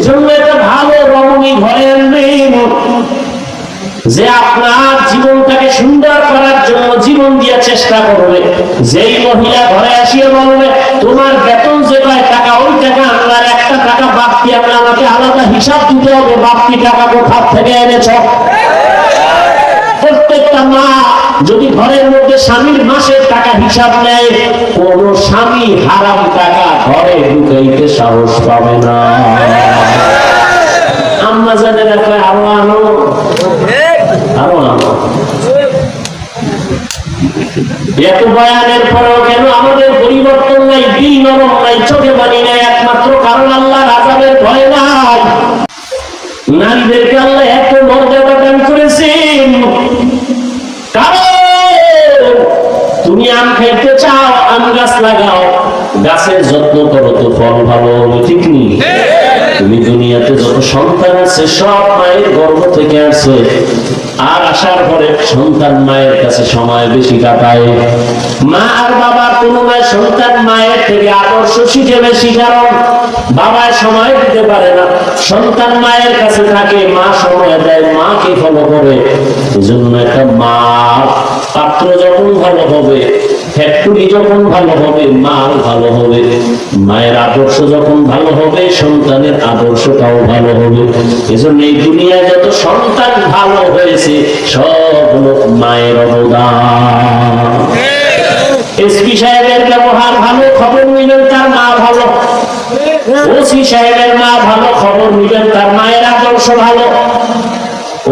এজন্য একটা ভালো রমণী ঘরে আনবেন, যে আপনার জীবনটাকে সুন্দর করার জন্য জীবন দিয়ে চেষ্টা করবে। যেই মহিলা ঘরে আসিয়ে বলবে তোমার বেতন যে কয় টাকা, ওই টাকা আমার একটা টাকা বাড়তি, আমাকে আলাদা হিসাব দিতে হবে, বাড়তি টাকা কোথা থেকে এনেছ। প্রত্যেকটা মা যদি ঘরের মধ্যে স্বামীর মাসের টাকা হিসাব নেয়, কোন স্বামী হারাম টাকা ঘরে ঢুকাইতে সাহস পাবে না। আম্মা জানেন আরো আনো, আরো আনো। এত বয়ানের পরেও কেন আমাদের পরিবর্তন নাই, দিল নরম নাই, চোখে পানি নাই? একমাত্র কারণ আল্লাহর আযাবের ভয় নাই। নারীদেরকে আল্লাহ এত মর্যাদা দান করেছেন, তুমি আম খাইতে চাও, আম গাছ লাগাও, গাছের যত্ন করো তো ফল ভালো হবে, ঠিক নেই? তুমি দুনিয়াতে যত সন্তান আছে সব মায়ের গর্ভ থেকে আসছে, আর আসার পরে সন্তান মায়ের কাছে সময় বেশি কাটায়। মা আর বাবা কোনো সন্তান মায়ের থেকে আদর্শ শিখে বেশি, কারণ বাবার সময় দিতে পারে না, সন্তান মায়ের কাছে থাকে, মা সময় দেয়, মাকে ফলো করে। এজন্য একটা মা পাত্র যখন ভালো হবে, ফ্যাক্টরি যখন ভালো হবে, মাল ভালো হবে। মায়ের আদর্শ যখন ভালো হবে, সন্তানের আদর্শটাও ভালো হবে। এজন্য এই দুনিয়ায় যত সন্তান ভালো হয়েছে সব মায়ের অবদান। এসপি সাহেবের ব্যবহার ভালো, খবর নিলেন তার মা ভালো। ওসি সাহেবের মা ভালো, খবর নিলেন তার মায়ের আদর্শ ভালো।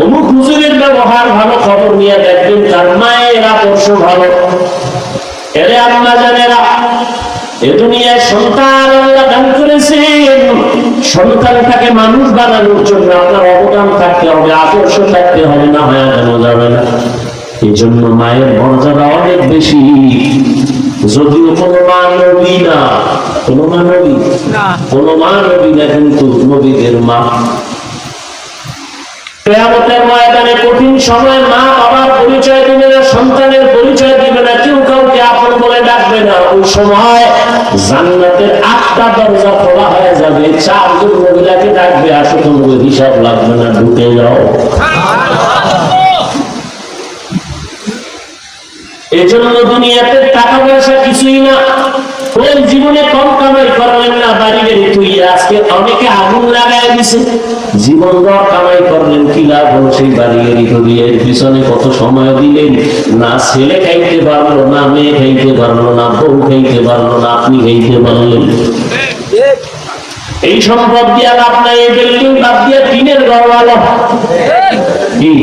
অমুক হুজুরের ব্যবহার ভালো, খবর নিয়ে দেখবেন তার মায়ের আদর্শ ভালো। এরে আম্মা জানেরা, এ দুনিয়ায় সন্তান আল্লাহ দান করেছেন, সন্তানটাকে মানুষ বানানোর জন্য আপনার অবদান থাকতে হবে, আদর্শ থাকতে হবে, না হয় কেন যাবে না। এই জন্য মায়ের মর্যাদা অনেক বেশি। যদিও কোনো মা নবী না, কোনো মা নবী না, কোনো মা নবী না, কিন্তু নবীদের মা। কিয়ামতের ময়দানে কঠিন সময় মা বাবার পরিচয় দিবে না, সন্তানের পরিচয় দিবে না, কেউ কাউকে আপন বলে ডাকবে না। ওই সময় জান্নাতের 8টা দরজা খোলা হয়ে যাবে, 4 জন মহিলাকে ডাকবে, আসো তোমার হিসাব লাগবে না, ঢুকে যাও। এজন্য দুনিয়াতে টাকা পয়সা কিছুই না। ওই জীবনে কম কামাই করলেন না, বাড়ি বেড়ে তুই আজকে অনেকে আগুন লাগাই দিছে। জীবন দর কামাই করলেন, কি লাভ হলো? সেই বাড়ি বেড়ে তুলিয়ে পিছনে কত সময় দিলেন, না ছেলে খাইতে পারলো, না মেয়ে খাইতে পারলো, না বউ খাইতে পারলো, না আপনি খাইতে পারলেন। এই সম্পদ দিয়ে লাভ নাই, এই বিল্ডিং বাদ দিয়ে টিনের ঘর ভালো। কি